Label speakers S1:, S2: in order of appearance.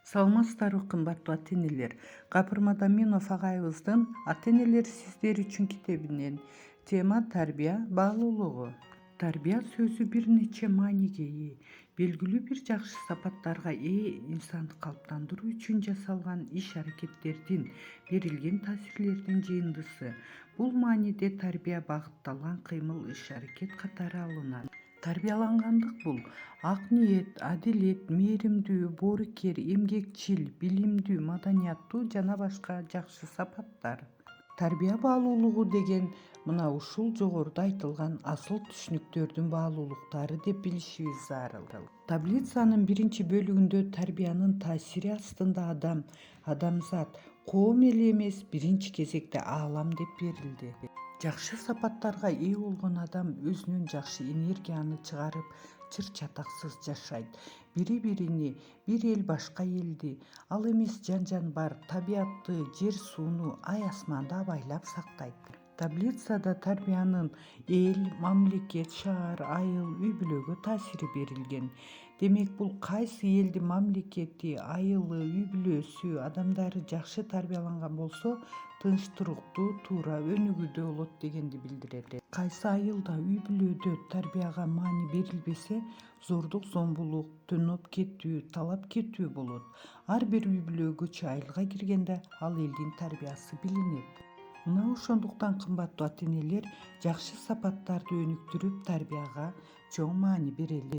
S1: Саламатсыздарбы кымбаттуу ата-энелер. Гапырмада Минов агайыбыздын «Ата-энелер сиздер үчүн» китебинен тема тарбия баалуулугу. Тарбия сөзү бир нече мааниге ээ. Белгилүү бир жакшы сапаттарга ээ инсанды калыптандыруу үчүн жасалган иш-аракеттердин, берилген таасирлердин жыйындысы. Бул мааниде тарбия багытталган кыймыл, иш-аракет катары алынат. Тарбиялангандык бул ак ниет, адилет, мээримдүү, боорукер, эмгекчил, билимдүү, маданияттуу жана башка жакшы сапаттар. Тарбия баалуулугу деген мына ушул жогоруда айтылган асыл түшүнүктөрдүн баалуулуктары деп билишибиз зарыл. Таблицанын биринчи бөлүгүндө тарбиянын таасири астында адамзат, коом эле эмес, биринчи кезекте аалам деп берилди. Жакшы сапаттарга ээ болгон адам өзүнөн жакшы энергияны чыгарып, чыр-чатаксыз жашайт. Бири-бирини, бир эл башка элди, ал эмес жан-жанбар, табиятты, жер-сууну, ай-асманды абайлап сактайт. Таблицада тарбиянын эл, мамлекет, шаар, айыл, үй-бүлөгө таасири берилген. Демек бул кайсы элдин мамлекети, айылы, үй-бүлөсү, адамдары жакшы тарбияланган болсо, тынч, туруктуу, туура өнүгүүдө болот дегенди билдирет. Кайсы айылда, үй-бүлөдө тарбияга маани берилбесе, зордук, зомбулук, төнөп кетүү, талап кетүү болот. Ар бир үй-бүлө, көчө, айылга киргенде ал элдин тарбиясы билинет. Мына ошондуктан кымбаттуу ата-энелер, жакшы сапаттарды өнүктүрүп тарбияга чоң маани берели.